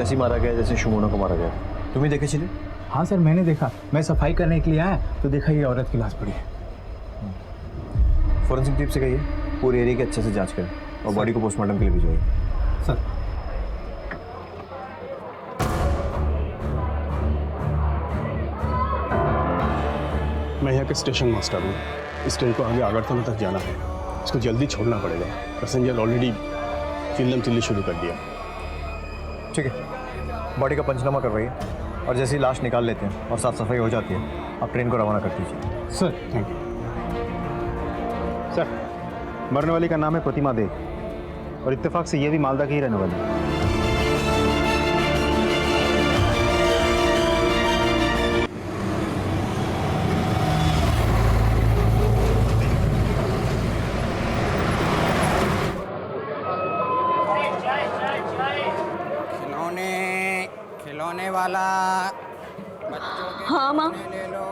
वैसे ही मारा गया जैसे शुमोना को मारा गया। तुम्हें देखे चिले? हाँ सर, मैंने देखा। मैं सफाई करने के लिए आया तो देखा ये औरत की लाश पड़ी है। फॉरेंसिक टीम से कहिए पूरे एरिया की अच्छे से जांच करें और बॉडी को पोस्टमार्टम के लिए भिजवाइए। सर। मैं यहाँ के स्टेशन मास्टर हूँ। इस ट्रेन को आगे आगरतला तक जाना है, इसको जल्दी छोड़ना पड़ेगा। पैसेंजर ऑलरेडी चिल्लम चिल्ली शुरू कर दिया। ठीक है, बॉडी का पंचनामा करवाइए और जैसे ही लाश निकाल लेते हैं और साफ सफाई हो जाती है आप ट्रेन को रवाना कर दीजिए। Sir thank you. सर, मरने वाली का नाम है प्रतिमा दे और इत्तेफाक से ये भी मालदा की ही रहने वाली है। खिलौने वाला बच्चों के हाँ माँ। ले लो।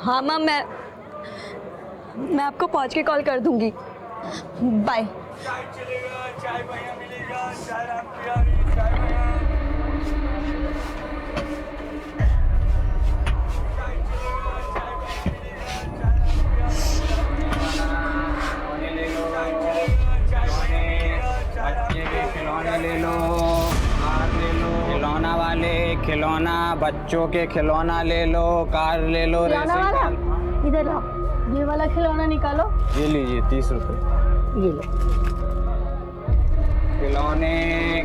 हाँ माँ, मैं आपको पहुँच के कॉल कर दूंगी। बाय। चाय चलेगा, चाय भैया मिलेगा, चाय राम प्यारी, चाय भैया। चाय चलेगा, चाय भैया मिलेगा, चाय राम प्यारी। बच्चे के खिलौने ले लो, कार ले लो। खिलौना वाले खिलौना, बच्चों के खिलौना ले लो, कार ले लो। खिलौना वाला, इधर आओ। ये वाला खिलौना निकालो। ये लीजिए 30 रुपए। ये लो। खिलौने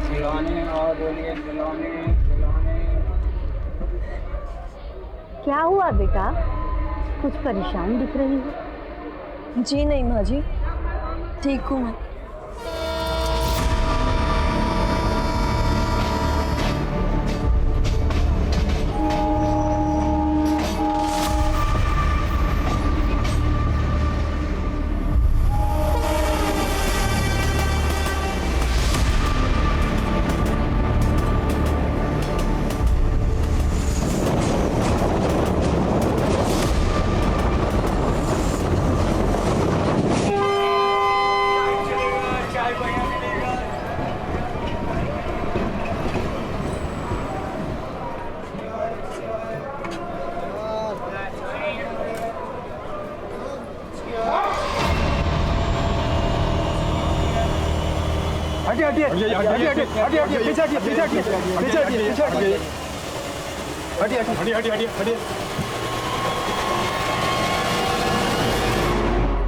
खिलौने और बोलिए खिलौने। क्या हुआ बेटा, कुछ परेशान दिख रही हो? जी नहीं माँ जी, ठीक हूँ मैं।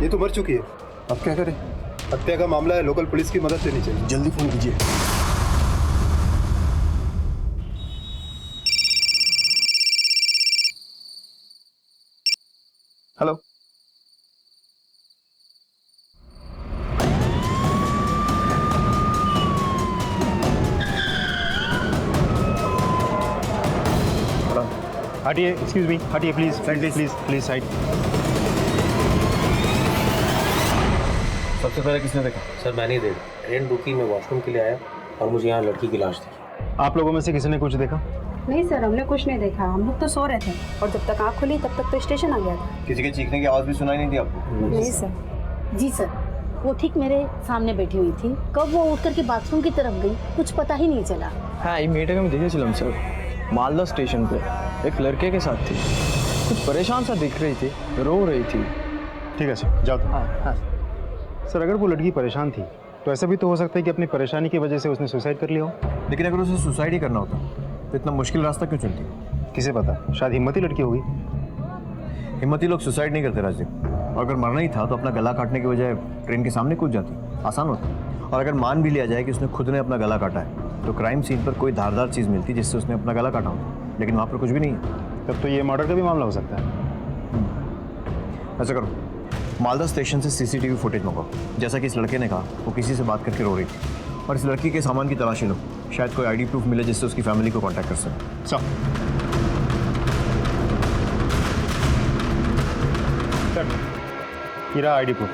ये तो मर चुकी है, अब क्या करें? हत्या का मामला है, लोकल पुलिस की मदद लेनी चाहिए। जल्दी फोन कीजिए। हेलो, हटिए, एक्सक्यूज मी, हटिए प्लीज, प्लीज प्लीज साइड। सबसे पहले किसने देखा? सर मैंने ही देखा। ट्रेन रुकी, मैं वॉशरूम के लिए आया और मुझे यहाँ लड़की की लाश दिखी। आप लोगों में से किसी ने कुछ देखा? नहीं सर, हमने कुछ नहीं देखा। हम लोग तो सो रहे थे और जब तक आँख खुली तब तक तो स्टेशन आ गया था। किसी के चीखने की आवाज़ भी सुनाई नहीं दी आपको? नहीं सर। जी सर, वो ठीक मेरे सामने बैठी हुई थी। कब वो उठ करके बाथरूम की तरफ गई कुछ पता ही नहीं चला। हाँ, ये मीटिंग में देखे चिलम सर, मालदा स्टेशन पे एक लड़के के साथ थी, कुछ परेशान सा दिख रही थी, रो रही थी। ठीक है सर, जाओ। हाँ हाँ सर, अगर वो लड़की परेशान थी तो ऐसा भी तो हो सकता है कि अपनी परेशानी की वजह से उसने सुसाइड कर लिया हो। लेकिन अगर उसे सुसाइड ही करना होता तो इतना मुश्किल रास्ता क्यों चुनती? किसे पता, शायद हिम्मती लड़की होगी। हिम्मती लोग सुसाइड नहीं करते राजदीप। और अगर मरना ही था तो अपना गला काटने की बजाय ट्रेन के सामने कूद जाती, आसान होता। और अगर मान भी लिया जाए कि उसने खुद ने अपना गला काटा है तो क्राइम सीन पर कोई धारदार चीज़ मिलती जिससे उसने अपना गला काटा होता, लेकिन वहाँ पर कुछ भी नहीं है। तब तो ये मर्डर का भी मामला हो सकता है। ऐसा करो, मालदा स्टेशन से सीसीटीवी फुटेज मंगाओ। जैसा कि इस लड़के ने कहा, वो किसी से बात करके रो रही थी। और इस लड़की के सामान की तलाशी लो, शायद कोई आईडी प्रूफ मिले जिससे उसकी फैमिली को कांटेक्ट कर सके। सर, ये रहा आईडी प्रूफ।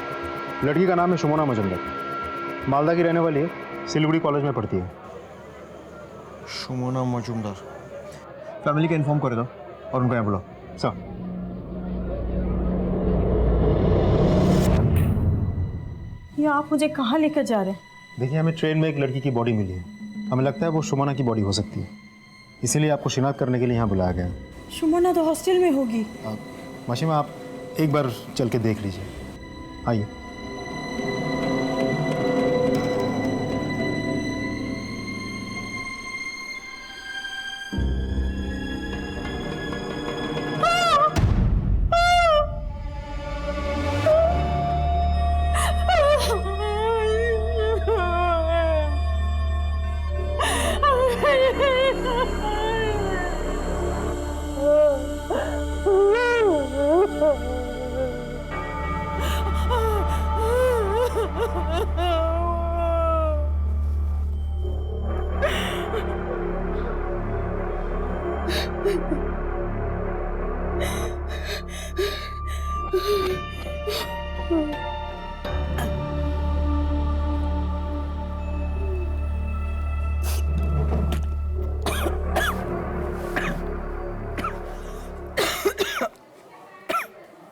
लड़की का नाम है शुमोना मजुमदार, मालदा की रहने वाली है, सिलीगुड़ी कॉलेज में पढ़ती है। शुमोना मजुमदार, फैमिली का इन्फॉर्म कर दो और उनको यहाँ बुलाओ। सर, ये आप मुझे कहाँ लेकर जा रहे हैं? देखिए, हमें ट्रेन में एक लड़की की बॉडी मिली है। हमें लगता है वो सुमना की बॉडी हो सकती है, इसीलिए आपको शिनाख्त करने के लिए यहाँ बुलाया गया है। सुमना तो हॉस्टल में होगी। माशिमा, आप एक बार चल के देख लीजिए, आइए।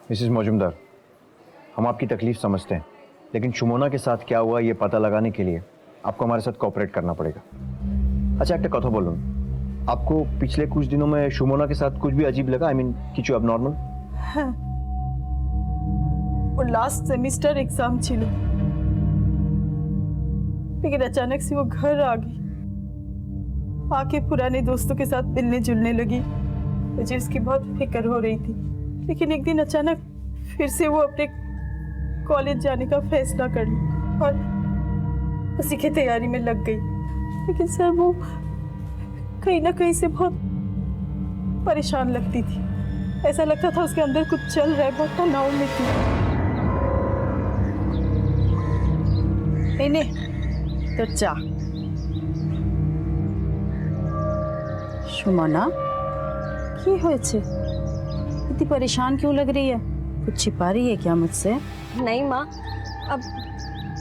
मिसेस मौजूमदार, हम आपकी तकलीफ समझते हैं, लेकिन सुमोना के साथ क्या हुआ ये पता लगाने के लिए आपको हमारे साथ कोऑपरेट करना पड़ेगा। अच्छा, एक कथा बोलूं, आपको पिछले कुछ दिनों में सुमोना के साथ कुछ भी अजीब लगा? आई मीन किछु एबनॉर्मल? हाँ, वो लास्ट सेमेस्टर एग्जाम छिलो, लेकिन अचानक से वो घर आ गई, आके पुराने दोस्तों के साथ मिलने जुलने लगी। मुझे उसकी बहुत फिक्र हो रही थी, लेकिन एक दिन अचानक फिर से वो अपने कॉलेज जाने का फैसला कर लिया और उसी की तैयारी में लग गई। लेकिन सर वो कहीं ना कहीं से बहुत परेशान लगती थी, ऐसा लगता था उसके अंदर कुछ चल रहा है, बहुत तनाव में थी। इन्हें तो चा सुमना की होयছে? इतनी परेशान क्यों लग रही है? कुछ छिपा रही है क्या मुझसे? नहीं माँ, अब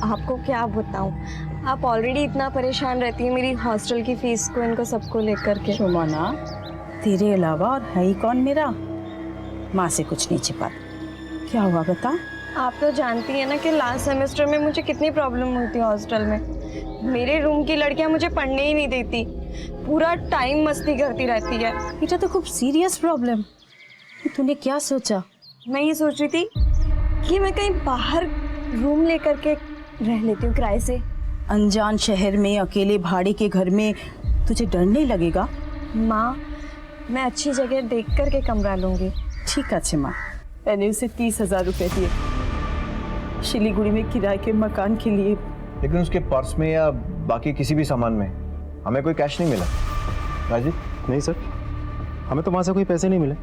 आपको क्या बताऊँ, आप ऑलरेडी इतना परेशान रहती है मेरी हॉस्टल की फीस को, इनको सबको लेकर के। सुमना, तेरे अलावा और है ही कौन मेरा? माँ से कुछ नहीं छिपा। क्या हुआ बता? आप तो जानती है ना कि लास्ट सेमेस्टर में मुझे कितनी प्रॉब्लम हुई थी हॉस्टल में। मेरे रूम की लड़कियां मुझे पढ़ने ही नहीं देती, पूरा टाइम मस्ती करती रहती है। बेटा तो खूब सीरियस प्रॉब्लम। तूने क्या सोचा? मैं ये सोच रही थी कि मैं कहीं बाहर रूम लेकर के रह लेती हूँ किराए से। अनजान शहर में अकेले भाड़े के घर में तुझे डर नहीं लगेगा? माँ, मैं अच्छी जगह देख कर के कमरा लूंगी। ठीक है माँ। मैंने उसे 30,000 रुपए दिए शिलीगुड़ी में किराए के मकान के लिए। लेकिन उसके पर्स में या बाकी किसी भी सामान में हमें कोई कैश नहीं मिला। राजीव? नहीं सर, हमें तो वहाँ से कोई पैसे नहीं मिले।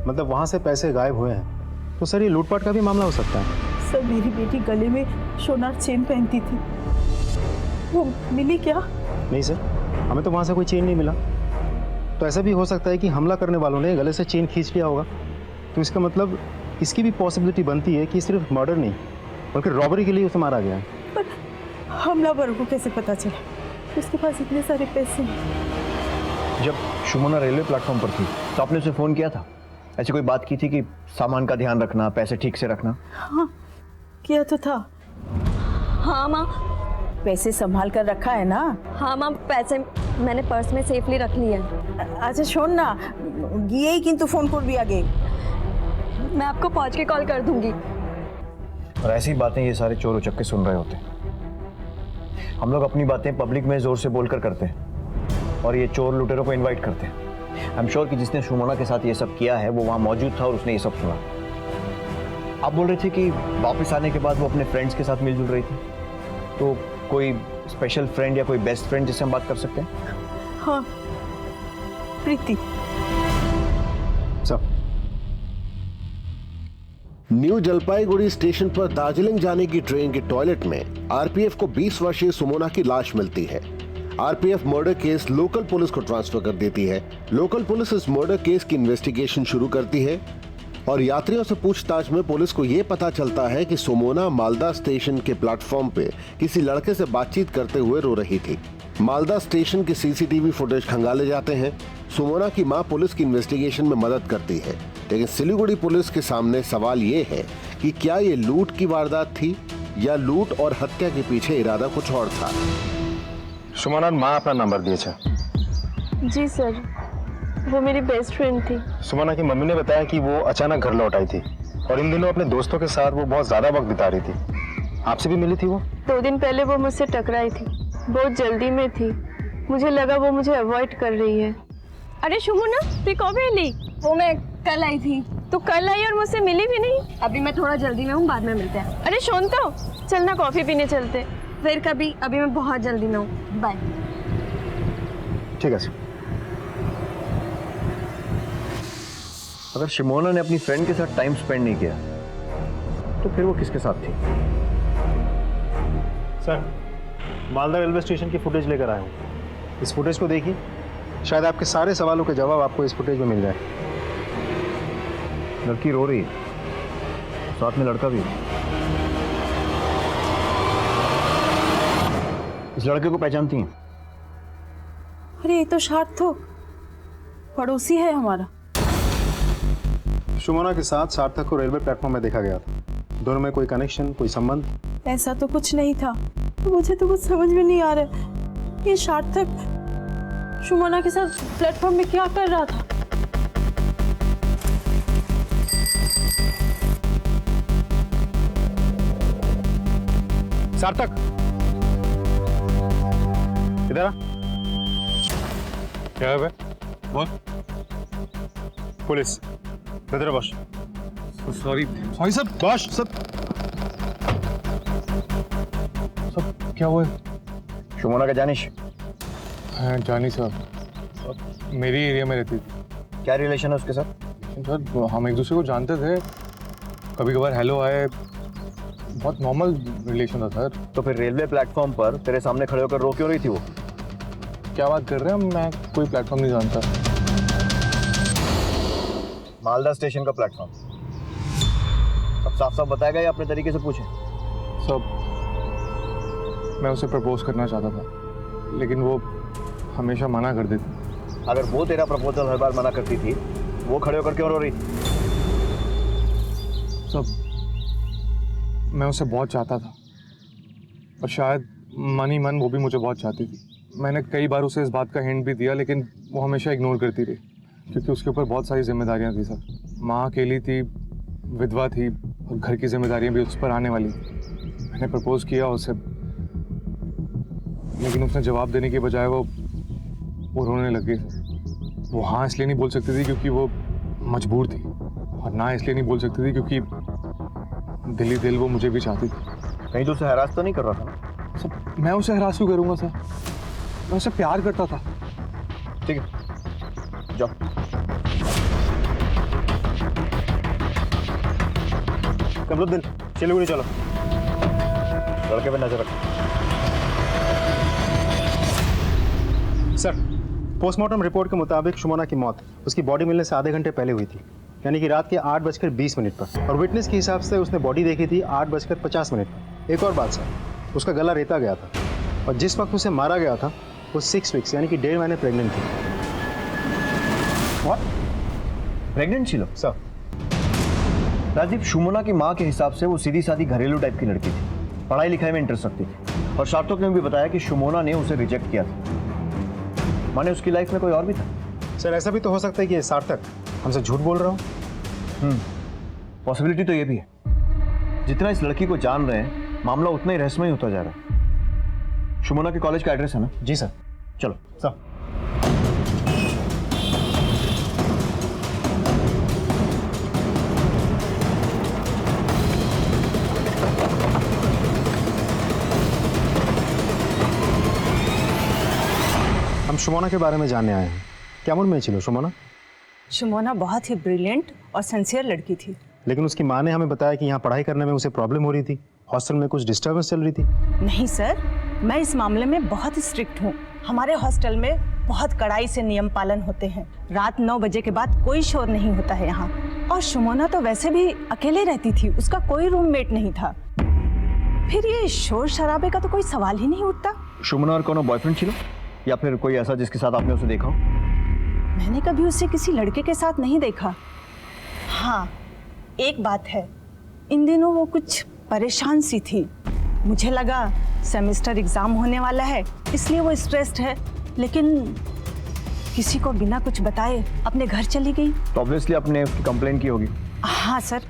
मतलब वहाँ से पैसे गायब हुए हैं, तो सर ये लूटपाट का भी मामला हो सकता है। सर मेरी बेटी गले में सोनार चेन पहनती थी, वो मिली क्या? नहीं सर, हमें तो वहाँ से कोई चेन नहीं मिला। तो ऐसा भी हो सकता है कि हमला करने वालों ने गले से चेन खींच लिया होगा। तो इसका मतलब इसकी भी पॉसिबिलिटी बनती है कि सिर्फ मर्डर नहीं बल्कि रॉबरी के लिए उसे मारा गया है। पर हमलावर को कैसे पता चला उसके पास इतने सारे पैसे? जब सुमना रेलवे प्लेटफॉर्म पर थी तो आपने उसे फोन किया था? ऐसी कोई बात की थी कि सामान का ध्यान रखना, पैसे ठीक से रखना? हाँ, किया तो था। हाँ माँ। पैसे संभाल कर रखा है ना? हाँ माँ, पैसे मैंने पर्स में सेफली रख लिए। अच्छा छोड़ ना, गए ही किंतु फोन कर भी आगे। मैं आपको पहुँच के कॉल कर दूंगी। और ऐसी बातें ये सारे चोर उचक्के सुन रहे होते हैं। हम लोग अपनी बातें पब्लिक में जोर से बोलकर करते हैं और ये चोर लुटेरों को इनवाइट करते हैं। आई एम श्योर कि जिसने सुमना के साथ ये सब किया है वो वहाँ मौजूद था और उसने ये सब सुना। आप बोल रहे थे कि वापस आने के बाद वो अपने फ्रेंड्स के साथ मिलजुल रही थी, तो कोई स्पेशल फ्रेंड या कोई बेस्ट फ्रेंड जिससे हम बात कर सकते हैं? हाँ, प्रीति। सब न्यू जलपाईगुड़ी स्टेशन पर दार्जिलिंग जाने की ट्रेन के टॉयलेट में आरपीएफ को 20 वर्षीय सुमोना की लाश मिलती है। RPF murder case local police को ट्रांसफर कर देती है। लोकल पुलिस इस मर्डर केस की इन्वेस्टिगेशन शुरू करती है और यात्रियों से पूछताछ में पुलिस को यह पता चलता है कि सुमोना मालदा स्टेशन के प्लेटफॉर्म पे किसी लड़के से बातचीत करते हुए रो रही थी। मालदा स्टेशन के सीसीटीवी फुटेज खंगाले जाते हैं। सुमोना की मां पुलिस की इन्वेस्टिगेशन में मदद करती है, लेकिन सिलीगुड़ी पुलिस के सामने सवाल ये है कि क्या ये लूट की वारदात थी या लूट और हत्या के पीछे इरादा कुछ और था। सुमना माँ अपना नंबर दिए थे। जी सर, वो मेरी बेस्ट फ्रेंड थी। सुमना की मम्मी ने बताया कि वो अचानक घर लौट आई थी और इन दिनों अपने दोस्तों के साथ वो बहुत ज़्यादा वक्त बिता रही थी। आपसे भी मिली थी वो? 2 दिन पहले वो मुझसे टकराई थी, बहुत जल्दी में थी, मुझे लगा वो मुझे अवॉइड कर रही है। अरे सुमना, तू कब मिली? वो मैं कल आई थी। तो कल आई और मुझसे मिली भी नहीं? अभी मैं थोड़ा जल्दी में हूँ, बाद में मिलते हैं। अरे सुन तो, चलना कॉफी पीने चलते फिर कभी, अभी मैं बहुत जल्दी में हूँ, बाय। ठीक है सर। अगर शिमोना ने अपनी फ्रेंड के साथ टाइम स्पेंड नहीं किया तो फिर वो किसके साथ थी? सर, मालदा रेलवे स्टेशन की फुटेज लेकर आया हूँ। इस फुटेज को देखिए, शायद आपके सारे सवालों के जवाब आपको इस फुटेज में मिल जाए। लड़की रो रही है, साथ में लड़का भी। इस लड़के को पहचानती हैं? अरे ये तो सार्थक, पड़ोसी है हमारा। सुमना के साथ सार्थक को रेलवे प्लेटफॉर्म में देखा गया था। दोनों में कोई कनेक्शन, कोई संबंध? ऐसा तो कुछ नहीं था। मुझे तो कुछ समझ में नहीं आ रहा है, ये सार्थक सुमना के साथ प्लेटफॉर्म में क्या कर रहा था? सार्थक, इधर आ। क्या है बे? बोल। पुलिस। इधर बॉस। Sorry sir. बॉस सब क्या हुआ? शिमोना का जानिश? हाँ जानी साहब, मेरी एरिया में रहती थी। क्या रिलेशन है उसके साथ? सर हम एक दूसरे को जानते थे, कभी कभार हेलो आए, बहुत नॉर्मल रिलेशन था सर। तो फिर रेलवे प्लेटफॉर्म पर तेरे सामने खड़े होकर रो क्यों रही थी वो? क्या बात कर रहे हैं, मैं कोई प्लेटफॉर्म नहीं जानता। मालदा स्टेशन का प्लेटफॉर्म। अब साफ साफ बताया गया या अपने तरीके से पूछे? सब मैं उसे प्रपोज करना चाहता था, लेकिन वो हमेशा मना कर देती। अगर वो तेरा प्रपोजल हर बार मना करती थी, वो खड़े होकर क्यों रो रही थी? सब मैं उसे बहुत चाहता था और शायद मन ही मन वो भी मुझे बहुत चाहती थी। मैंने कई बार उसे इस बात का हिंट भी दिया, लेकिन वो हमेशा इग्नोर करती रही, क्योंकि उसके ऊपर बहुत सारी जिम्मेदारियां थी सर। माँ अकेली थी, विधवा थी और घर की जिम्मेदारियां भी उस पर आने वाली थी। मैंने प्रपोज किया उसे, लेकिन उसने जवाब देने के बजाय वो रोने लग गई सर। वो हाँ इसलिए नहीं बोल सकती थी क्योंकि वो मजबूर थी, और ना इसलिए नहीं बोल सकती थी क्योंकि दिल ही दिल वो मुझे भी चाहती थी। कहीं तो उसे हरास तो नहीं कर रहा था ना? सर मैं उसे हरास क्यों करूँगा सर, मैं उसे प्यार करता था। ठीक है, जाओ। कमरुद्दीन, सिलीगुड़ी चलो। लड़के पे नजर रखो। सर, पोस्टमार्टम रिपोर्ट के मुताबिक सुमना की मौत उसकी बॉडी मिलने से आधे घंटे पहले हुई थी, यानी कि रात के 8:20 पर। और विटनेस के हिसाब से उसने बॉडी देखी थी 8:50 पर। एक और बात सर, उसका गला रेता गया था और जिस वक्त उसे मारा गया था वो 6 वीक्स यानी कि 1.5 महीने प्रेग्नेंट थी। व्हाट? प्रेग्नेंट थी? सर राजीव, सुमना की माँ के हिसाब से वो सीधी सादी घरेलू टाइप की लड़की थी, पढ़ाई लिखाई में इंटरेस्ट रखती थी, और सार्थक ने भी बताया कि सुमना ने उसे रिजेक्ट किया था। माने उसकी लाइफ में कोई और भी था? सर ऐसा भी तो हो सकता है कि सार्थक हमसे झूठ बोल रहा हो। पॉसिबिलिटी तो ये भी है। जितना इस लड़की को जान रहे हैं, मामला उतना ही रहस्यमय होता जा रहा है। सुमना के कॉलेज का एड्रेस है ना? जी सर। चलो सर। हम सुमना के बारे में जानने आए हैं। केमन में छिलो सुमना? सुमना बहुत ही ब्रिलियंट और सिंसियर लड़की थी। लेकिन उसकी माँ ने हमें बताया कि यहाँ पढ़ाई करने में उसे प्रॉब्लम हो रही थी, हॉस्टल में कुछ डिस्टर्बेंस चल रही थी। नहीं सर, मैं इस मामले में बहुत स्ट्रिक्ट हूँ। हमारे हॉस्टल में बहुत कड़ाई से नियम पालन होते हैं। रात 9 बजे के बाद कोई शोर नहीं होता है यहाँ। और सुमना तो वैसे भी अकेले रहती थी, उसका कोई रूममेट नहीं था। फिर ये शोर शराबे का तो कोई सवाल ही नहीं उठता। सुमना और कोनो बॉयफ्रेंड छिलो, या फिर कोई ऐसा जिसके साथ आपने उसे देखा हो? मैंने कभी उसे किसी लड़के के साथ नहीं देखा। हाँ, एक बात है, इन दिनों वो कुछ परेशान सी थी। मुझे लगा सेमेस्टर एग्जाम होने वाला है इसलिए वो स्ट्रेस्ड है, लेकिन किसी को बिना कुछ बताए अपने घर चली गई। तो ऑब्वियसली आपने उसकी कंप्लेंट की होगी। हाँ सर,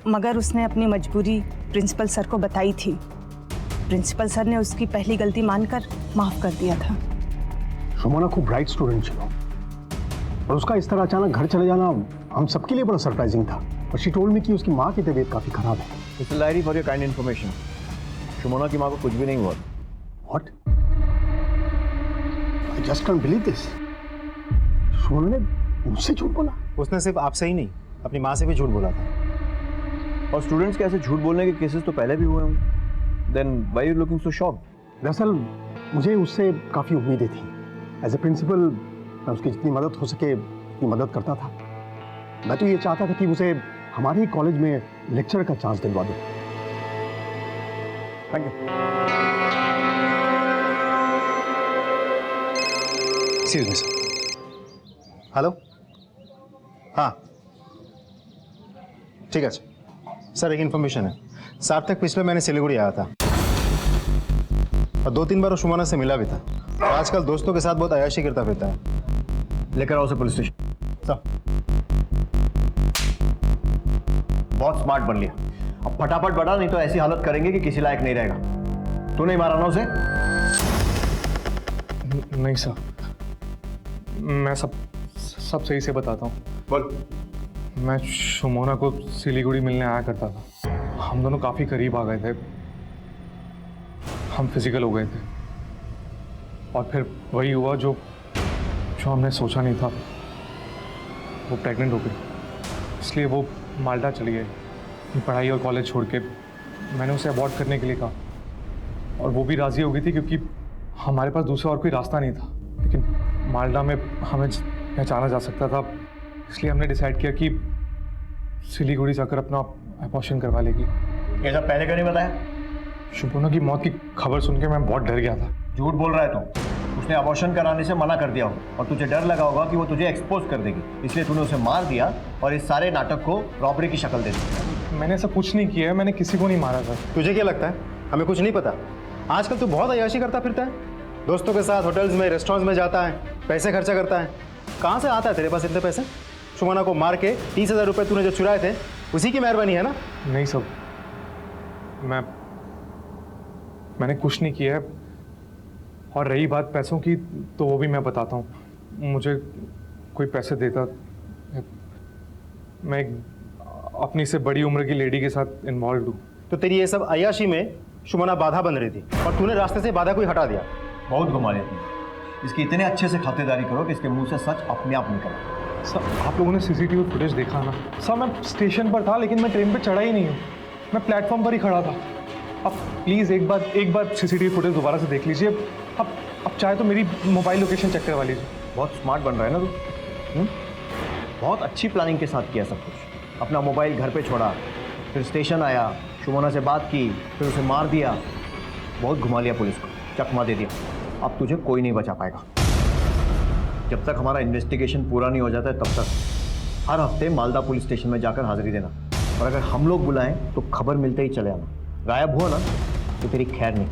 मगर उसने अपनी मजबूरी प्रिंसिपल सर को बताई थी। प्रिंसिपल सर ने उसकी पहली गलती मानकर माफ कर दिया था। सुमना खूब ब्राइट स्टूडेंट थी और उसका इस तरह अचानक घर चले जाना हम सबके लिए बड़ा सरप्राइजिंग था। और शी टोल्ड मी कि उसकी माँ की तबीयत काफ़ी खराब है। Mister Lahiri, for your kind information, Sumana की माँ को कुछ भी नहीं हुआ। What? I just can't believe this. Sumana ने मुझसे झूठ बोला? उसने सिर्फ आपसे ही नहीं अपनी माँ से भी झूठ बोला था। और स्टूडेंट्स के ऐसे झूठ बोलने के केसेस तो पहले भी हुए होंगे। Then why you looking so shocked? दरअसल मुझे उससे काफ़ी उम्मीदें थी। एज ए प्रिंसिपल मैं उसकी जितनी मदद हो सके उतनी मदद करता था। मैं तो ये चाहता था कि उसे हमारे ही कॉलेज में लेक्चर का चांस दिलवा दूं। Thank you. Excuse me sir. Hello, हाँ ठीक है सर। एक इन्फॉर्मेशन है। सार्थक पिछले महीने सिलीगुड़ी आया था और 2-3 बार वो सुमना से मिला भी था। और आजकल दोस्तों के साथ बहुत अयाशी करता फिरता है। लेकर आओ उसे पुलिस स्टेशन। सर बहुत स्मार्ट बन लिया। अब फटाफट बढ़ा, नहीं तो ऐसी हालत करेंगे कि किसी लायक नहीं रहेगा। तू नहीं मारा ना उसे? नहीं सर, मैं सब सही से बताता हूँ। बोल। मैं सुमोना को सिलीगुड़ी मिलने आया करता था। हम दोनों काफ़ी करीब आ गए थे, हम फिजिकल हो गए थे और फिर वही हुआ जो हमने सोचा नहीं था। वो प्रेग्नेंट हो गई, इसलिए वो माल्टा चली गई पढ़ाई और कॉलेज छोड़ के। मैंने उसे अबॉर्ट करने के लिए कहा और वो भी राज़ी हो गई थी क्योंकि हमारे पास दूसरा और कोई रास्ता नहीं था। लेकिन माल्टा में हमें पहचाना जा सकता था, इसलिए हमने डिसाइड किया कि सिलीगुड़ी जाकर अपना अबॉर्शन करवा लेगी। ये सब पहले क्यों नहीं बताया? सुमना की मौत की खबर सुन के मैं बहुत डर गया था। झूठ बोल रहा है तू। उसने अबॉर्शन कराने से मना कर दिया हो और तुझे डर लगा होगा कि वो तुझे एक्सपोज कर देगी, इसलिए तूने उसे मार दिया और इस सारे नाटक को रॉबरी की शक्ल दे दी। मैंने ऐसा कुछ नहीं किया है, मैंने किसी को नहीं मारा था। तुझे क्या लगता है हमें कुछ नहीं पता? आजकल तू बहुत अयाशी करता फिरता है, दोस्तों के साथ होटल्स में रेस्टोरेंट्स में जाता है, पैसे खर्चा करता है। कहाँ से आता है तेरे पास इतने पैसे? सुमना को मार के 30,000 रुपये तूने जो चुराए थे उसी की मेहरबानी है ना? नहीं सब, मैंने कुछ नहीं किया है। और रही बात पैसों की, तो वो भी मैं बताता हूँ। मुझे कोई पैसे देता, मैं अपनी से बड़ी उम्र की लेडी के साथ इन्वॉल्व हूँ। तो तेरी ये सब अयाशी में सुमना बाधा बन रही थी और तूने रास्ते से बाधा कोई हटा दिया। बहुत घुमा लिया तुमने। इसकी इतने अच्छे से खातिरदारी करो कि इसके मुंह से सच अपने आप निकले। सर आप लोगों ने सीसीटीवी फुटेज देखा ना? सर मैं स्टेशन पर था लेकिन मैं ट्रेन पे चढ़ा ही नहीं हूँ, मैं प्लेटफॉर्म पर ही खड़ा था। अब प्लीज़ एक बार सीसीटीवी फुटेज दोबारा से देख लीजिए। अब चाहे तो मेरी मोबाइल लोकेशन चेक करवा लीजिए। बहुत स्मार्ट बन रहा है ना तू। बहुत अच्छी प्लानिंग के साथ किया सब कुछ। अपना मोबाइल घर पे छोड़ा, फिर स्टेशन आया, सुमना से बात की, फिर उसे मार दिया। बहुत घुमा लिया पुलिस को, चकमा दे दिया। अब तुझे कोई नहीं बचा पाएगा। जब तक हमारा इन्वेस्टिगेशन पूरा नहीं हो जाता है तब तक हर हफ्ते मालदा पुलिस स्टेशन में जाकर हाजिरी देना। और अगर हम लोग बुलाएं तो खबर मिलते ही चले आना। गायब हुआ ना तो तेरी खैर नहीं।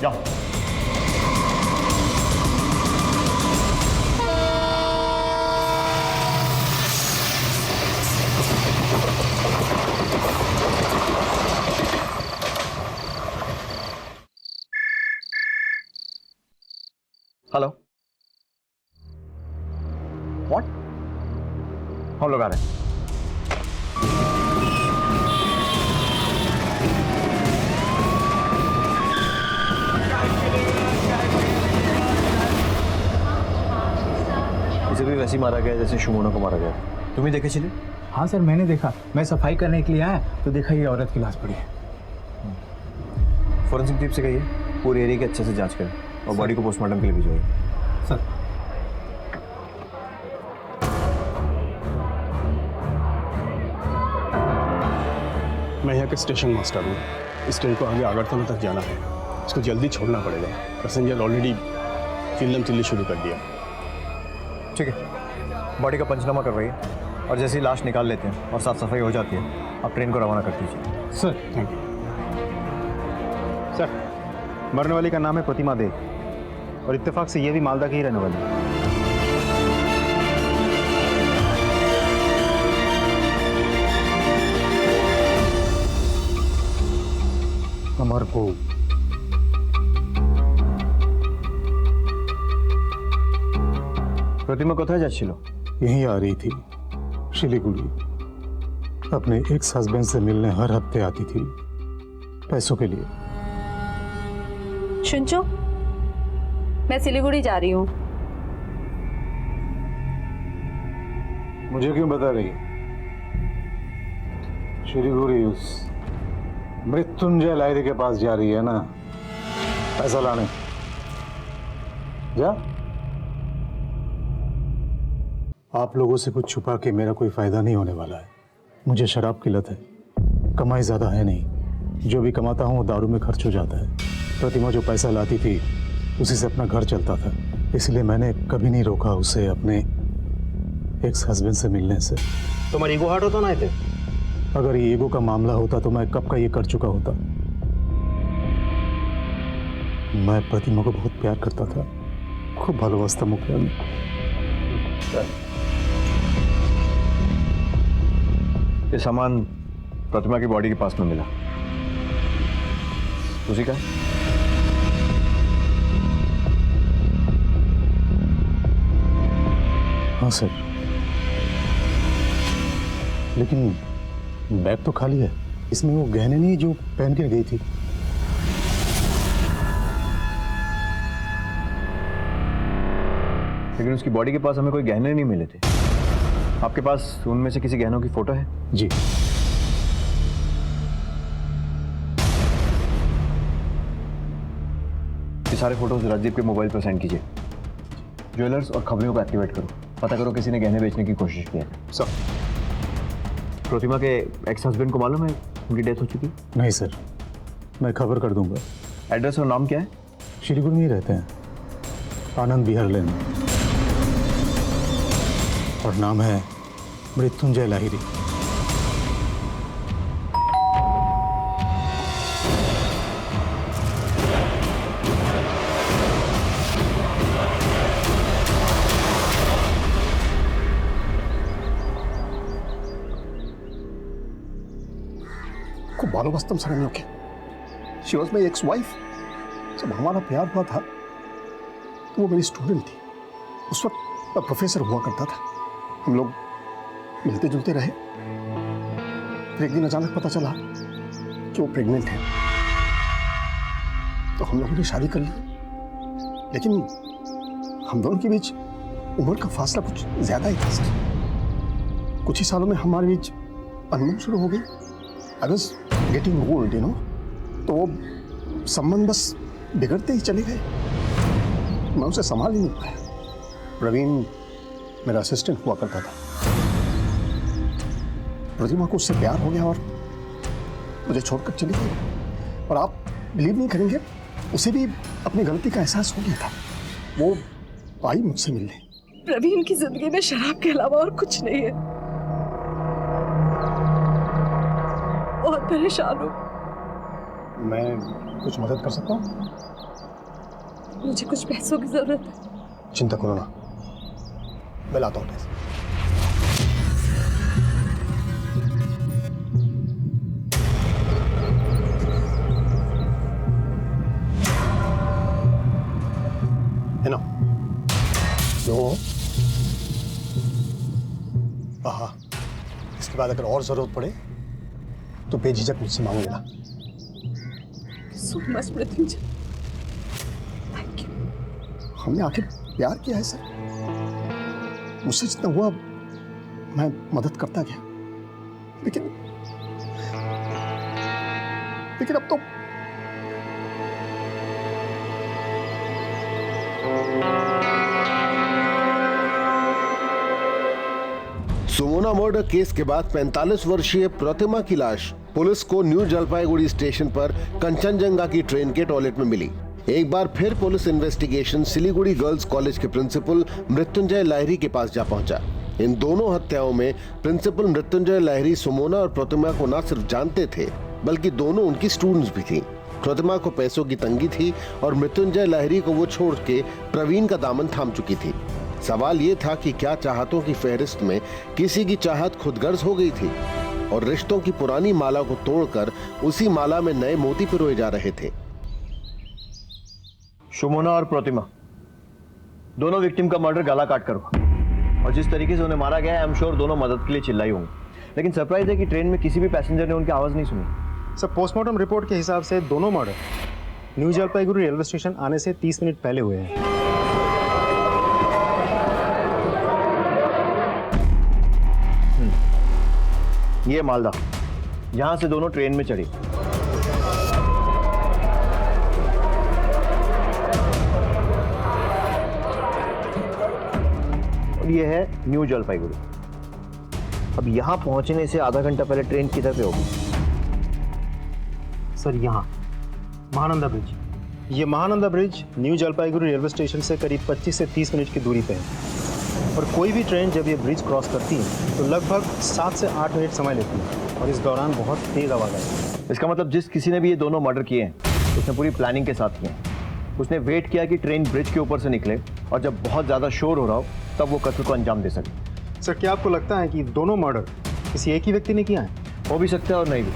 जाओ। Hello, what? हम लोग आ रहे हैं। इसे भी वैसे ही मारा गया जैसे सुमना को मारा गया। तुम ही देखे चले? हाँ सर, मैंने देखा। मैं सफाई करने के लिए आया तो देखा ये औरत की लाश पड़ी है। फॉरेंसिक टीम से कहिए पूरे एरिया की अच्छे से जांच करें और बॉडी को पोस्टमार्टम के लिए भिजवाइए। सर मैं यहाँ के स्टेशन मास्टर हूँ। इस ट्रेन को आगे आगरतला तक जाना है, इसको जल्दी छोड़ना पड़ेगा। पैसेंजर ऑलरेडी चिल्लम चिल्ली शुरू कर दिया। ठीक है, बॉडी का पंचनामा करवाइए और जैसे ही लाश निकाल लेते हैं और साफ सफाई हो जाती है आप ट्रेन को रवाना कर दीजिए। Sir thank you. सर, मरने वाली का नाम है प्रतिमा दे और इत्तेफाक से ये भी मालदा की ही रहने वाली है। अमर को प्रतिमा কোথায় যাচ্ছিল? यहीं आ रही थी, शिलीगुड़ी। अपने एक्स हस्बैंड से मिलने हर हफ्ते आती थी, पैसों के लिए। शुंचो, मैं सिलीगुड़ी जा रही हूँ। मुझे क्यों बता रही? शिलीगुड़ी उस मृत्युंजय लाहिरी के पास जा रही है ना, पैसा लाने। जा। आप लोगों से कुछ छुपा के मेरा कोई फायदा नहीं होने वाला है। मुझे शराब की लत है, कमाई ज्यादा है नहीं, जो भी कमाता हूँ वो दारू में खर्च हो जाता है। प्रतिमा जो पैसा लाती थी उसी से अपना घर चलता था, इसलिए मैंने कभी नहीं रोका उसे अपने एक्स हस्बैंड से मिलने से। तुम्हारी ईगो हर्ट होता ना थे? अगर ये ईगो का मामला होता तो मैं कब का ये कर चुका होता। मैं प्रतिमा को बहुत प्यार करता था, खूब भालोबासता मुखिया में। ये सामान प्रतिमा की बॉडी के पास में मिला, उसी का? हाँ सर, लेकिन बैग तो खाली है, इसमें वो गहने नहीं जो पहन के गई थी। लेकिन उसकी बॉडी के पास हमें कोई गहने नहीं मिले थे। आपके पास उनमें से किसी गहनों की फोटो है? जी। ये सारे फोटोज राजदीप के मोबाइल पर सेंड कीजिए। ज्वेलर्स और खबरियों को एक्टिवेट करो, पता करो किसी ने गहने बेचने की कोशिश की है। सर। प्रतिमा के एक्स हस्बैंड को मालूम है उनकी डेथ हो चुकी? नहीं सर, मैं खबर कर दूंगा। एड्रेस और नाम क्या है? शिलीगुड़ी में ही रहते हैं, आनंद विहार लेन, और नाम है मृत्युंजय लाहिरी। खूब भालोबासता सर हम लोग के। She was my ex wife. जब हमारा प्यार हुआ था तो वो मेरी स्टूडेंट थी। उस वक्त मैं प्रोफेसर हुआ करता था। हम लोग मिलते जुलते रहे। फिर एक दिन अचानक पता चला कि वो प्रेग्नेंट है, तो हम लोगों ने शादी कर ली। लेकिन हम दोनों के बीच उम्र का फासला कुछ ज्यादा ही था सर। कुछ ही सालों में हमारे बीच अनबन शुरू हो गई। I was getting old, you know. तो वो संबंध बस बिगड़ते ही चले गए। मैं उसे संभाल ही नहीं पाया। प्रवीण मेरा असिस्टेंट हुआ करता था। प्रतिमा को उससे प्यार हो गया और मुझे छोड़कर चली गई। और आप बिलीव नहीं करेंगे, उसे भी अपनी गलती का एहसास हो गया था। वो आई मुझसे मिलने। प्रवीण की जिंदगी में शराब के अलावा और कुछ नहीं है। बहुत परेशान हूँ। मैं कुछ मदद कर सकता हूँ? मुझे कुछ पैसों की जरूरत है। चिंता करो ना, मैं लाता हूँ पैसे। है ना? लो। हाँ, इसके बाद अगर और जरूरत पड़े तो बेझिझक मुझसे मांग लेना। So much, Mrityunjay. Thank you. हमने आखिर प्यार किया है सर। मुझसे जितना हुआ मैं मदद करता गया, लेकिन अब तो सुमोना मर्डर केस के बाद 45 वर्षीय प्रतिमा की लाश पुलिस को न्यू जलपाईगुड़ी स्टेशन पर कंचनजंगा की ट्रेन के टॉयलेट में मिली। एक बार फिर police investigation Siliguri girls college के प्रिंसिपल मृत्युंजय लाहिरी के पास जा पहुंचा। इन दोनों हत्याओं में प्रिंसिपल मृत्युंजय लाहिरी सुमोना और प्रतिमा को न सिर्फ जानते थे, बल्कि दोनों उनकी स्टूडेंट्स भी थी। प्रतिमा को पैसों की तंगी थी और मृत्युंजय लाहिरी को वो छोड़ के प्रवीण का दामन थाम चुकी थी। सवाल ये था कि क्या चाहतों की फहरिस्त में किसी की चाहत खुदगर्ज हो गई थी और रिश्तों की पुरानी माला को तोड़कर उसी माला में नए मोती पिरोए जा रहे थे। सुमोना और प्रतिमा दोनों विक्टिम का मर्डर गला काट कर हुआ और जिस तरीके से उन्हें मारा गया है, आई एम श्योर दोनों मदद के लिए चिल्लाई होंगी। लेकिन सरप्राइज है कि ट्रेन में किसी भी पैसेंजर ने उनकी आवाज नहीं सुनी। सर, पोस्टमार्टम रिपोर्ट के हिसाब से दोनों murder new Jalpaiguri railway station आने से 30 मिनट पहले हुए हैं। ये मालदा, यहां से दोनों ट्रेन में चढ़ी। और ये है न्यू जलपाईगुड़ी। अब यहां पहुंचने से आधा घंटा पहले ट्रेन किधर पे होगी? सर, यहाँ महानंदा ब्रिज। ये Mahananda bridge new Jalpaiguri railway station से करीब 25 से 30 मिनट की दूरी पे है और कोई भी ट्रेन जब ये ब्रिज क्रॉस करती है तो लगभग 7 से 8 मिनट समय लेती है और इस दौरान बहुत तेज आवाज आई है। इसका मतलब जिस किसी ने भी ये दोनों मर्डर किए हैं उसने पूरी प्लानिंग के साथ किए हैं। उसने वेट किया कि ट्रेन ब्रिज के ऊपर से निकले और जब बहुत ज़्यादा शोर हो रहा हो तब वो कत्ल को अंजाम दे सके। सर, क्या आपको लगता है कि दोनों मर्डर किसी एक ही व्यक्ति ने किया है? हो भी सकता है और नहीं भी,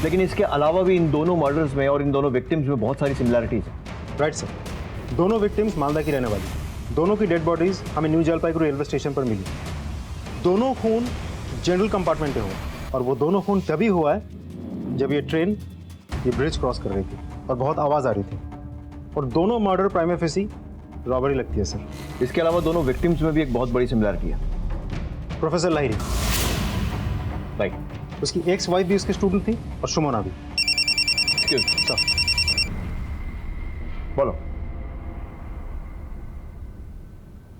लेकिन इसके अलावा भी इन दोनों मर्डर्स में और इन दोनों विक्टिम्स में बहुत सारी सिमिलैरिटीज हैं। राइट सर, दोनों विक्टिम्स मालदा की रहने वाली। दोनों की डेड बॉडीज हमें न्यू जलपाईगुड़ी रेलवे स्टेशन पर मिली। दोनों खून जनरल कंपार्टमेंट में हुआ और वो दोनों खून तभी हुआ है जब ये ट्रेन ये ब्रिज क्रॉस कर रही थी और बहुत आवाज़ आ रही थी। और दोनों मर्डर प्राइमा फेसी रॉबरी लगती है सर। इसके अलावा दोनों विक्टिम्स में भी एक बहुत बड़ी सिमिलैरिटी है। प्रोफेसर लाहिरी, राइट, उसकी एक्स वाइफ भी उसके स्टूडेंट थी और सुमोना भी। बोलो।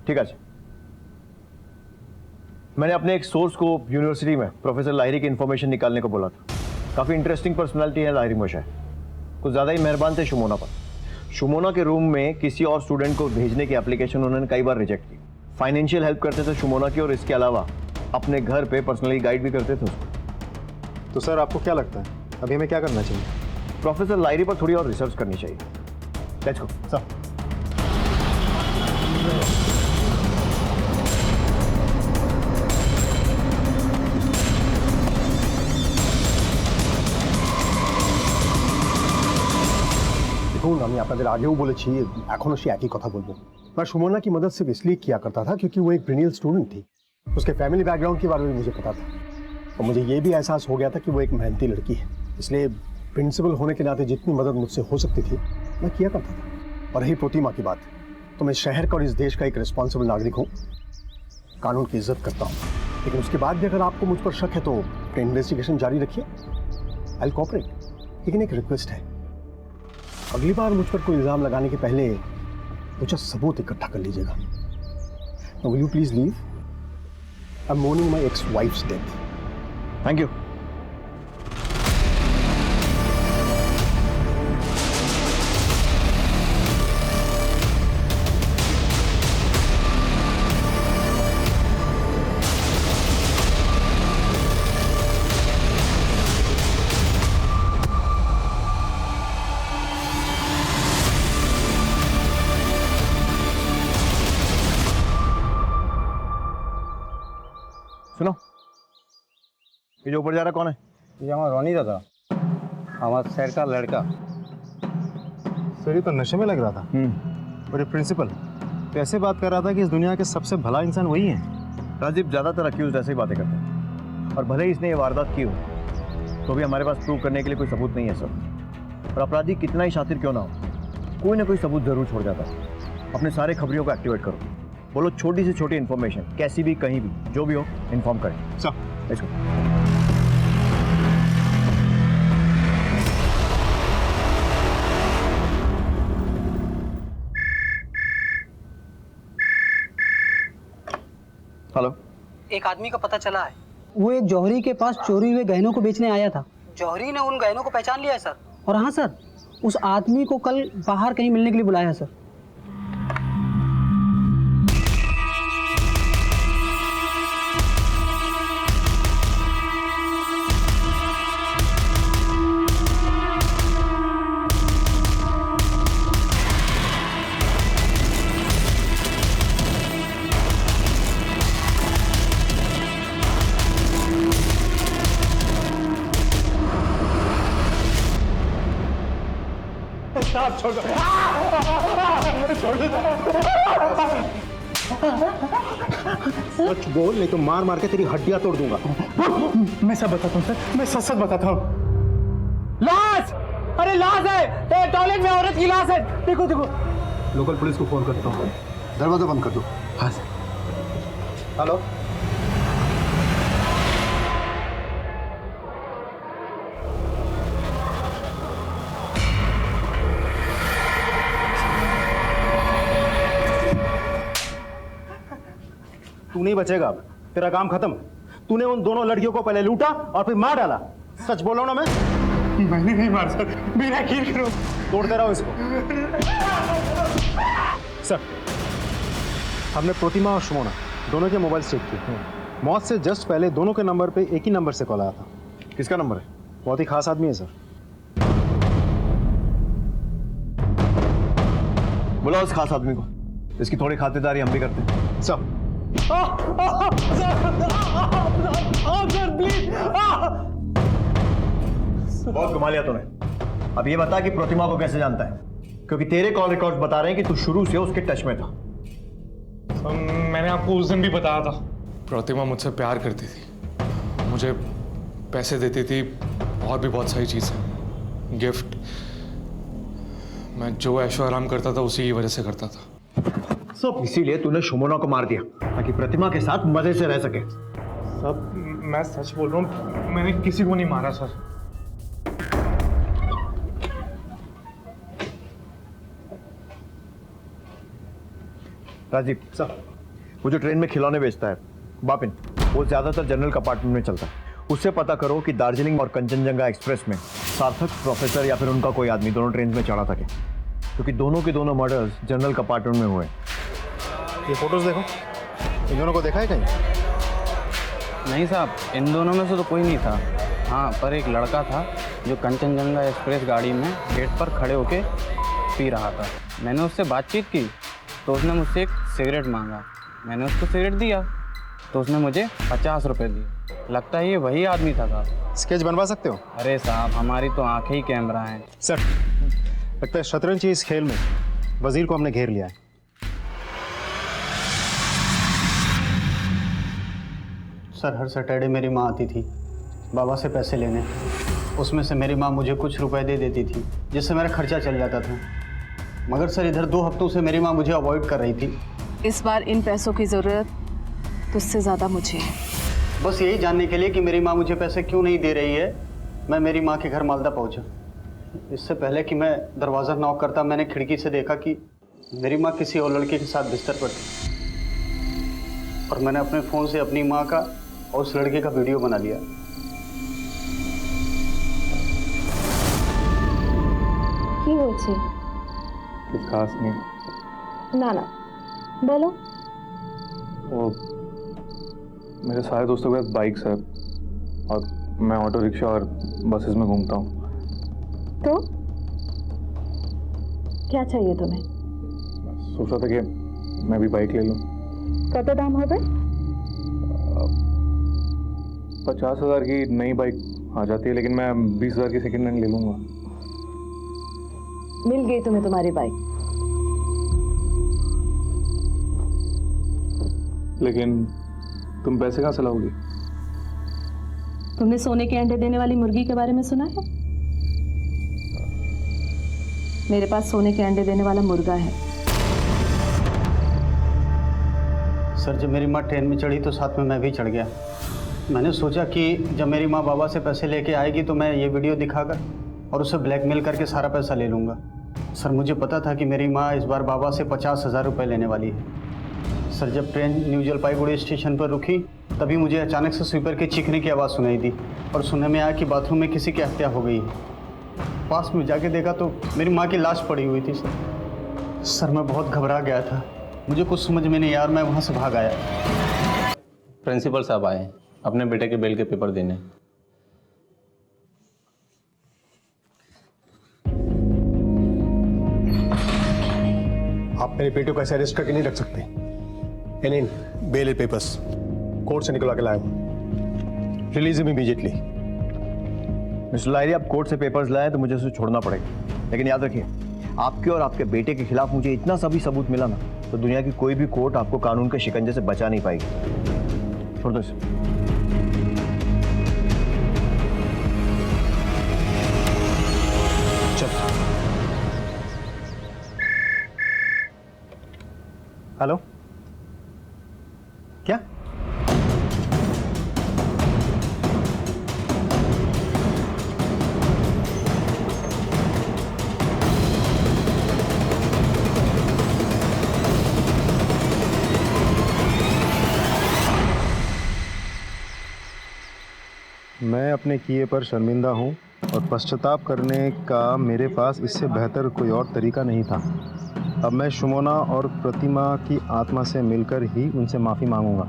ठीक है, मैंने अपने एक सोर्स को यूनिवर्सिटी में प्रोफेसर लाहिरी की इन्फॉर्मेशन निकालने को बोला था। काफ़ी इंटरेस्टिंग पर्सनालिटी है लाहिरी मोशाय, कुछ ज़्यादा ही मेहरबान थे शुमोना पर। शुमोना के रूम में किसी और स्टूडेंट को भेजने की एप्लीकेशन उन्होंने कई बार रिजेक्ट की। फाइनेंशियल हेल्प करते थे शुमोना की और इसके अलावा अपने घर पे पर्सनली गाइड भी करते थे उसको। तो सर, आपको क्या लगता है अभी हमें क्या करना चाहिए? प्रोफेसर लाहिरी पर थोड़ी और रिसर्च करनी चाहिए। Let's go sir. দেখুন, আমি আপনাদের আগেও বলেছি এখনও সে একই কথা বলবো। मैं सुमोना की मदद सिर्फ इसलिए किया करता था क्योंकि वो एक ब्रिलियंट स्टूडेंट थी। उसके फैमिली बैकग्राउंड के बारे में मुझे पता था और मुझे ये भी एहसास हो गया था कि वो एक मेहनती लड़की है। इसलिए प्रिंसिपल होने के नाते जितनी मदद मुझसे हो सकती थी मैं किया करता था। और रही प्रतिमा की बात, तो मैं शहर का और इस देश का एक रिस्पॉन्सिबल नागरिक हूँ, कानून की इज्जत करता हूँ। लेकिन उसके बाद भी अगर आपको मुझ पर शक है तो इन्वेस्टिगेशन जारी रखिए, आई विल कोऑपरेट। लेकिन एक रिक्वेस्ट है, अगली बार मुझ पर कोई इल्ज़ाम लगाने के पहले कुछ सबूत इकट्ठा कर लीजिएगा। Will you please leave? I am mourning my ex wife's death. Thank you. सुनो, ये जो ऊपर जा रहा कौन है? ये हमारा रोनी दादा, हमारे शहर का लड़का। सर, ये तो नशे में लग रहा था। और ये प्रिंसिपल तो ऐसे बात कर रहा था कि इस दुनिया के सबसे भला इंसान वही है। राजीव, ज़्यादातर अक्यूज ऐसे ही बातें करते हैं और भले ही इसने ये वारदात की हो तो भी हमारे पास प्रूव करने के लिए कोई सबूत नहीं है सर। और अपराधी कितना ही शातिर क्यों ना हो, कोई ना कोई सबूत जरूर छोड़ जाता है। अपने सारे खबरियों को एक्टिवेट करो, बोलो छोटी से छोटी इन्फॉर्मेशन कैसी भी कहीं भी जो भी हो इन्फॉर्म करें। Sir, let's go. हेलो, एक आदमी का पता चला है, वो एक जौहरी के पास चोरी हुए गहनों को बेचने आया था। जौहरी ने उन गहनों को पहचान लिया है सर। और हाँ सर, उस आदमी को कल बाहर कहीं मिलने के लिए बुलाया है सर। साहब छोड़ दो, छोड़ दो। सच बोल, नहीं तो मार मार के तेरी हड्डियां तोड़ दूंगा। मैं सब बताता हूँ सर, मैं सच सच बताता हूँ। लाश! अरे लाश है, टॉयलेट में औरत की लाश है। देखो देखो। लोकल पुलिस को फोन करता हूँ, दरवाजा बंद कर दो। हाँ सर। हेलो, तू नहीं बचेगा अब, तेरा काम खत्म। तूने उन दोनों लड़कियों को पहले लूटा और फिर मार डाला। सच बोल रहा हूं ना मैं? मैंने नहीं मारा सर, मेरा यकीन करो। तोड़ते रहो इसको। सर, हमने प्रतिमा और सुमोना दोनों के मोबाइल चेक किए। मौत से जस्ट पहले दोनों के नंबर पे एक ही नंबर से कॉल आया था। किसका नंबर है? बहुत ही खास आदमी है सर। बुलाओ उस खास आदमी को, इसकी थोड़ी खातिरदारी हम भी करते हैं। सर बहुत घुमा लिया तूने। अब ये बता कि प्रतिमा को कैसे जानता है, क्योंकि तेरे कॉल रिकॉर्ड्स बता रहे हैं कि तू शुरू से उसके टच में था। मैंने आपको उस दिन भी बताया था, प्रतिमा मुझसे प्यार करती थी, मुझे पैसे देती थी और भी बहुत सारी चीज़ें, गिफ्ट। मैं जो ऐशो आराम करता था उसी की वजह से करता था। सब इसीलिए तूने सुमोना को मार दिया ताकि प्रतिमा के साथ मजे से रह सके। सब मैं सच बोल रहा हूँ, मैंने किसी को नहीं मारा सर। राजीव सर, वो जो ट्रेन में खिलौने बेचता है बापिन, वो ज्यादातर जनरल कंपार्टमेंट में चलता है। उससे पता करो कि दार्जिलिंग और कंचनजंगा एक्सप्रेस में सार्थक, प्रोफेसर या फिर उनका कोई आदमी दोनों ट्रेन में चढ़ा था क्या? क्योंकि दोनों के दोनों मर्डर्स जनरल कंपार्टमेंट में हुए। ये फोटोज देखो, इन दोनों को देखा है कहीं? नहीं साहब, इन दोनों में से तो कोई नहीं था। हाँ, पर एक लड़का था जो कंचनजंगा एक्सप्रेस गाड़ी में गेट पर खड़े होके पी रहा था। मैंने उससे बातचीत की तो उसने मुझसे एक सिगरेट मांगा। मैंने उसको सिगरेट दिया तो उसने मुझे 50 रुपये दिए। लगता है ये वही आदमी था साहब। स्केच बनवा सकते हो? अरे साहब, हमारी तो आंखें ही कैमरा हैं। सर, लगता है शतरंज की इस खेल में वजीर को हमने घेर लिया है। सर, हर सैटरडे मेरी माँ आती थी बाबा से पैसे लेने। उसमें से मेरी माँ मुझे कुछ रुपए दे देती थी जिससे मेरा खर्चा चल जाता था। मगर सर, इधर 2 हफ्तों से मेरी माँ मुझे अवॉइड कर रही थी। इस बार इन पैसों की ज़रूरत तुझसे ज़्यादा मुझे है। बस यही जानने के लिए कि मेरी माँ मुझे पैसे क्यों नहीं दे रही है, मैं मेरी माँ के घर मालदा पहुँचा। इससे पहले कि मैं दरवाज़ा नॉक करता, मैंने खिड़की से देखा कि मेरी माँ किसी और लड़के के साथ बिस्तर पर थी। और मैंने अपने फ़ोन से अपनी माँ का और उस लड़के का वीडियो बना लिया। কি হয়েছে? कुछ खास नहीं। না না, বলো। वो मेरे सारे दोस्तों के पास बाइक्स है और मैं ऑटो रिक्शा और बसेस में घूमता हूँ। तो क्या चाहिए तुम्हें? सोचा था कि मैं भी बाइक ले लूँ। কত দাম হবে? 50,000 की नई बाइक आ जाती है, लेकिन मैं 20,000 की सेकेंड हैंड ले लूँगा। मिल गई तुम्हें तुम्हारी बाइक। लेकिन तुम पैसे कहाँ से लाओगी? तुमने सोने के अंडे देने वाली मुर्गी के बारे में सुना है? मेरे पास सोने के अंडे देने वाला मुर्गा है। सर, जब मेरी माँ ट्रेन में चढ़ी तो साथ में मैं भी चढ़ गया। मैंने सोचा कि जब मेरी माँ बाबा से पैसे लेके आएगी तो मैं ये वीडियो दिखाकर और उसे ब्लैकमेल करके सारा पैसा ले लूँगा। सर, मुझे पता था कि मेरी माँ इस बार बाबा से 50,000 रुपये लेने वाली है। सर, जब ट्रेन न्यू जलपाईगुड़ी स्टेशन पर रुकी तभी मुझे अचानक से स्वीपर के चीखने की आवाज़ सुनाई दी और सुनने में आया कि बाथरूम में किसी की हत्या हो गई है। पास में जाके देखा तो मेरी माँ की लाश पड़ी हुई थी। सर, मैं बहुत घबरा गया था, मुझे कुछ समझ में नहीं आया, मैं वहाँ से भाग आया। प्रिंसिपल साहब आए अपने बेटे के बेल के पेपर देने। आप मेरे बेटे को ऐसे अरेस्ट करके नहीं रख सकते। एलिन, बेल पेपर्स कोर्ट से निकलवा के लाया हूं। Release him immediately. Mister Lahiri, आप कोर्ट से पेपर्स लाए तो मुझे उसे छोड़ना पड़ेगा, लेकिन याद रखिए आपके और आपके बेटे के खिलाफ मुझे इतना सा भी सबूत मिला ना, तो दुनिया की कोई भी कोर्ट आपको कानून के शिकंजे से बचा नहीं पाएगी। छोड़ दो इसे। हेलो, क्या? मैं अपने किए पर शर्मिंदा हूँ और पश्चाताप करने का मेरे पास इससे बेहतर कोई और तरीका नहीं था। अब मैं सुमोना और प्रतिमा की आत्मा से मिलकर ही उनसे माफ़ी मांगूंगा।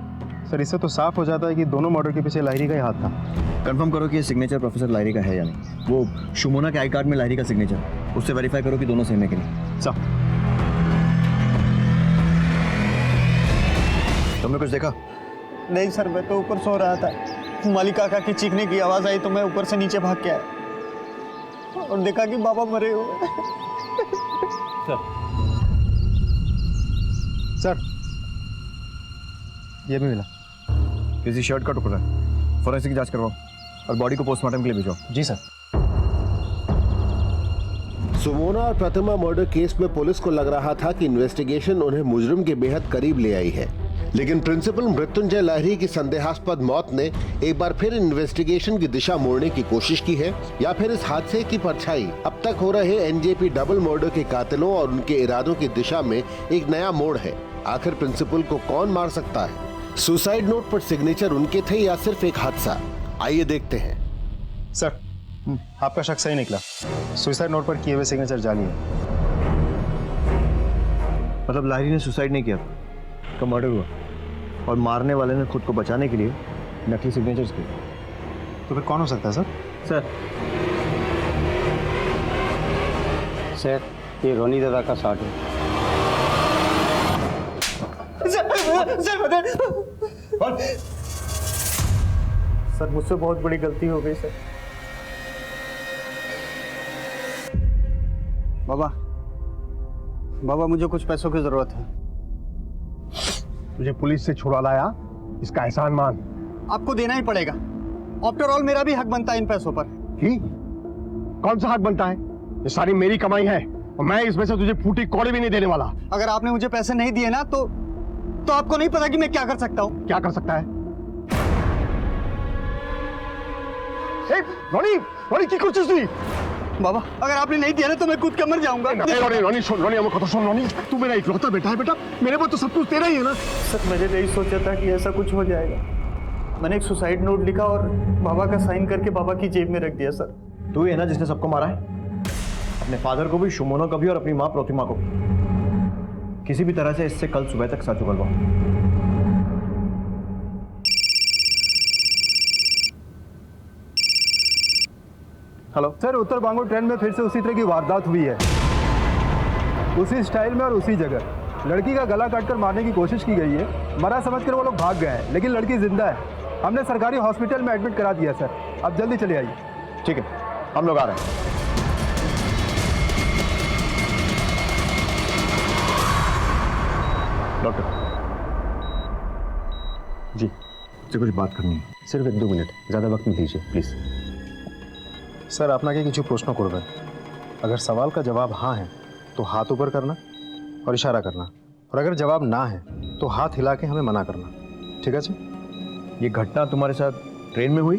सर, इससे तो साफ हो जाता है कि दोनों मर्डर के पीछे लाहिरी का ही हाथ था। कंफर्म करो कि ये सिग्नेचर प्रोफेसर लाहिरी का है या नहीं। वो सुमोना के आई कार्ड में लाहिरी का सिग्नेचर, उससे वेरीफाई करो कि दोनों सेम है कि नहीं। सर, तुमने कुछ देखा? नहीं सर, मैं तो ऊपर सो रहा था। मालिक काका की चीखने की आवाज़ आई तो मैं ऊपर से नीचे भाग के आया और देखा कि बाबा मरे हुए। सर, ये भी मिला। किसी शर्ट का टुकड़ा है। फॉरेंसिक जांच करवाओ और बॉडी को पोस्टमार्टम के लिए भेजो। जी सर। सुमोना और प्रतिमा मर्डर केस में पुलिस को लग रहा था कि इन्वेस्टिगेशन उन्हें मुजरिम के बेहद करीब ले आई है, लेकिन प्रिंसिपल मृत्युंजय लाहिरी की संदेहास्पद मौत ने एक बार फिर इन्वेस्टिगेशन की दिशा मोड़ने की कोशिश की है, या फिर इस हादसे की परछाई अब तक हो रहे एनजेपी डबल मर्डर के कातिलों और उनके इरादों की दिशा में एक नया मोड़ है। आखिर प्रिंसिपल को कौन मार सकता है? सुसाइड नोट पर सिग्नेचर उनके थे या सिर्फ एक हादसा? आइए देखते हैं। सर, आपका शक सही निकला। सुसाइड नोट पर किए हुए सिग्नेचर जाली है। मतलब लाहिरी ने सुसाइड नहीं किया था, मर्डर हुआ और मारने वाले ने खुद को बचाने के लिए नकली सिग्नेचर्स किए। तो फिर कौन हो सकता है सर? सर, ये रोनी दादा का शॉट है। सर, मुझसे बहुत बड़ी गलती हो गई सर। बाबा मुझे कुछ पैसों की जरूरत है। तुझे पुलिस से छुड़ा लाया, इसका एहसान मान। आपको देना ही पड़ेगा। आफ्टर ऑल मेरा भी हक बनता है इन पैसों पर। ही? कौन सा हक बनता है? ये सारी मेरी कमाई है और मैं इसमें से तुझे फूटी कौड़ी भी नहीं देने वाला। अगर आपने मुझे पैसे नहीं दिए ना तो आपको नहीं पता कि मैं क्या कर सकता हूँ। क्या कर सकता है? रोनी की कुछ हुई? बाबा, अगर आपने नहीं दिया ना तो मैं कूद कर मर जाऊंगा। रोनी सुन, रोनी हमको तो सुन। रोनी, तू मेरा इकलौता बेटा है बेटा, मेरे पास तो सब कुछ तेरा ही है ना। सर, मैंने नहीं सोचा था कि ऐसा कुछ हो जाएगा। मैंने एक सुसाइड नोट लिखा और बाबा का साइन करके बाबा की जेब में रख दिया सर। तू है ना जिसने सबको मारा है? अपने फादर को भी, सुमोना को भी और अपनी माँ प्रतिमा को। किसी भी तरह से इससे कल सुबह तक सच उगलवाओ। हेलो सर, उत्तर बांगो ट्रेन में फिर से उसी तरह की वारदात हुई है, उसी स्टाइल में और उसी जगह। लड़की का गला काटकर मारने की कोशिश की गई है। मरा समझकर वो लोग भाग गए हैं, लेकिन लड़की जिंदा है। हमने सरकारी हॉस्पिटल में एडमिट करा दिया सर। आप जल्दी चले आइए। ठीक है, हम लोग आ रहे हैं। डॉक्टर जी, से कुछ बात करनी है। सिर्फ 1-2 मिनट, ज़्यादा वक्त नहीं दीजिए प्लीज़। सर, आपनाके কিছু প্রশ্ন করবেন। अगर सवाल का जवाब हाँ है तो हाथ ऊपर करना और इशारा करना, और अगर जवाब ना है तो हाथ हिला के हमें मना करना। ठीक है जी? ये घटना तुम्हारे साथ ट्रेन में हुई?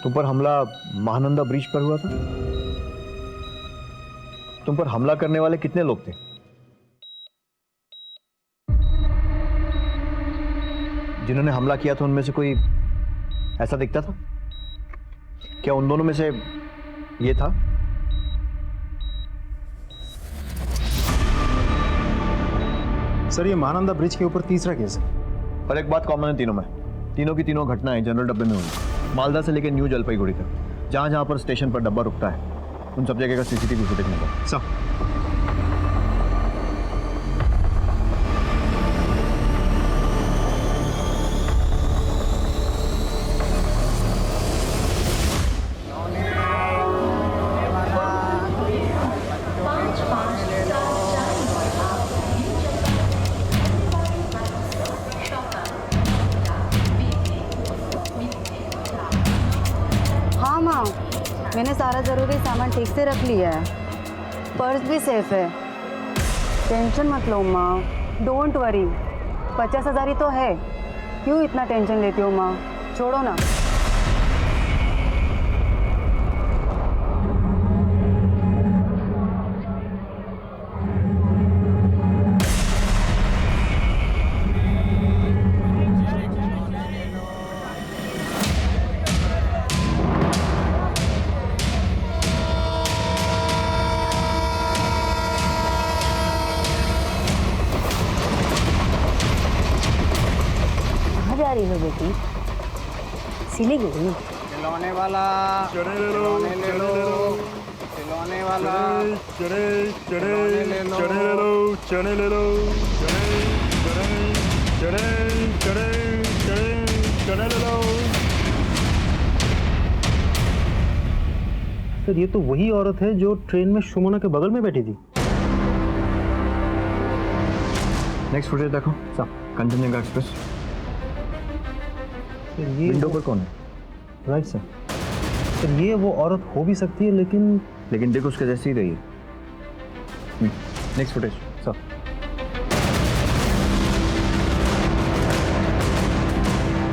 तुम पर हमला महानंदा ब्रिज पर हुआ था? तुम पर हमला करने वाले कितने लोग थे? जिन्होंने हमला किया था उनमें से कोई ऐसा दिखता था? क्या उन दोनों में से ये था? सर, ये महानंदा ब्रिज के ऊपर तीसरा केस है। और एक बात कॉमन है तीनों में, तीनों की तीनों घटनाएं जनरल डब्बे में हुई। मालदा से लेकर न्यू जलपाईगुड़ी तक जहां जहां पर स्टेशन पर डब्बा रुकता है उन सब जगह का सीसीटीवी फुटेज मिला। सर, सारा ज़रूरी सामान ठीक से रख लिया है, पर्स भी सेफ है। टेंशन मत लो माँ, डोंट वरी। 50,000 ही तो है, क्यों इतना टेंशन लेती हो माँ, छोड़ो ना। जा रही हो बेटी? सिलीगुड़ी? खिलौने वाला खिलौने ले लो, खिलौने वाला चने ले लो। सर ये तो वही औरत है जो ट्रेन में सुमना के बगल में बैठी थी। नेक्स्ट फुटेज देखो साहब, कंचनजंगा एक्सप्रेस। ये विंडो पर कौन है? Right sir. सर ये वो औरत हो भी सकती है, लेकिन देखो उसके जैसी ही रही है। Next footage sir.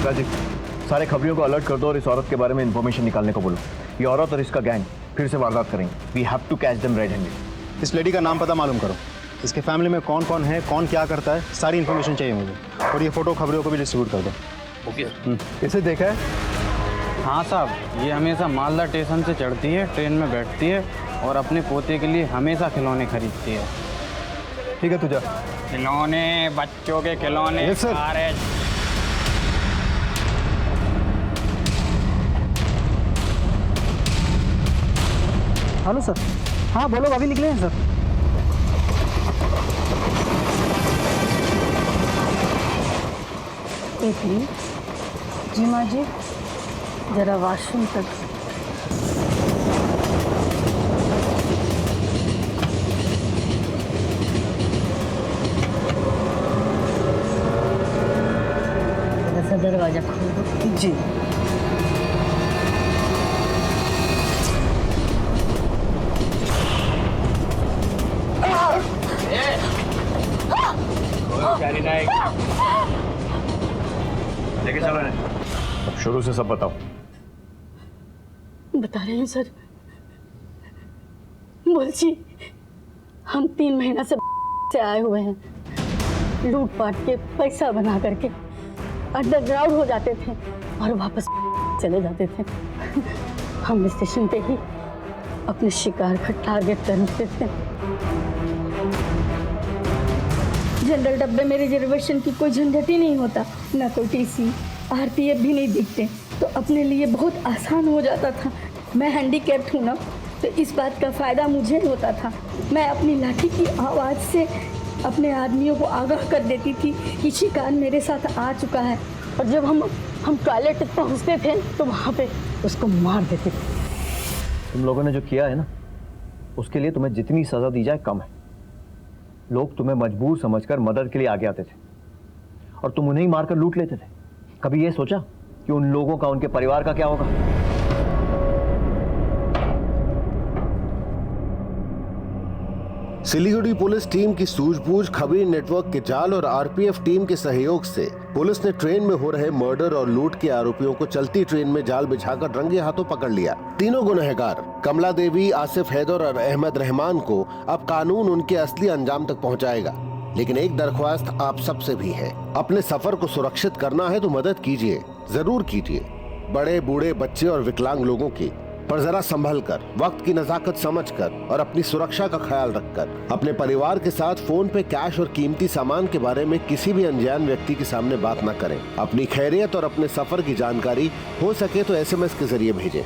राजीव, सारे खबरियों को अलर्ट कर दो और इस औरत के बारे में इंफॉर्मेशन निकालने को बोलो। ये औरत और इसका गैंग फिर से वारदात करेंगे। We have to catch them red handed. इस लेडी का नाम पता मालूम करो, इसके फैमिली में कौन कौन है, कौन क्या करता है, सारी इन्फॉर्मेशन चाहिए मुझे। और ये फोटो खबरियों को भी डिस्ट्रीब्यूट कर दो। ओके। इसे देखा है? हाँ साहब, ये हमेशा मालदा स्टेशन से चढ़ती है, ट्रेन में बैठती है और अपने पोते के लिए हमेशा खिलौने खरीदती है। ठीक है, तुझा खिलौने, बच्चों के खिलौने। Yes, sir. Hello sir. हाँ बोलो, अभी निकले हैं सर। जी माँ जी, जरा वॉशरूम तक। दरवाजा खोल दो। जी। लेके चलो ने। अब शुरू से सब बताओ। बता रहे हैं सर। बोलची, हम 3 महीना से आए हुए हैं। लूटपाट के पैसा बना करके अंडरग्राउंड हो जाते थे और वापस चले जाते थे। हम स्टेशन पे ही अपने शिकार का टारगेट करते थे। जनरल डब्बे में रिजर्वेशन की कोई झंझट ही नहीं होता, ना कोई टीसी, आरपीएफ भी नहीं दिखते, तो अपने लिए बहुत आसान हो जाता था। मैं हैंडीकैप्ड हूँ ना, तो इस बात का फ़ायदा मुझे होता था। मैं अपनी लाठी की आवाज़ से अपने आदमियों को आगाह कर देती थी कि शिकार मेरे साथ आ चुका है, और जब हम टॉयलेट तक पहुँचते थे तो वहाँ पे उसको मार देते थे। तुम लोगों ने जो किया है ना, उसके लिए तुम्हें जितनी सज़ा दी जाए कम है। लोग तुम्हें मजबूर समझकर मदद के लिए आगे आते थे और तुम उन्हें ही मारकर लूट लेते थे। कभी ये सोचा कि उन लोगों का, उनके परिवार का क्या होगा? सिलीगुड़ी पुलिस टीम की सूझबूझ, खबरी नेटवर्क के जाल और आरपीएफ टीम के सहयोग से पुलिस ने ट्रेन में हो रहे मर्डर और लूट के आरोपियों को चलती ट्रेन में जाल बिछाकर रंगे हाथों पकड़ लिया। तीनों गुनहगार कमला देवी, आसिफ हैदर और अहमद रहमान को अब कानून उनके असली अंजाम तक पहुंचाएगा। लेकिन एक दरख्वास्त आप सबसे भी है, अपने सफर को सुरक्षित करना है तो मदद कीजिए, जरूर कीजिए। बड़े, बूढ़े, बच्चे और विकलांग लोगों की, पर जरा संभल कर, वक्त की नजाकत समझकर और अपनी सुरक्षा का ख्याल रखकर अपने परिवार के साथ फोन पे कैश और कीमती सामान के बारे में किसी भी अनजान व्यक्ति के सामने बात न करें। अपनी खैरियत और अपने सफर की जानकारी हो सके तो SMS के जरिए भेजें।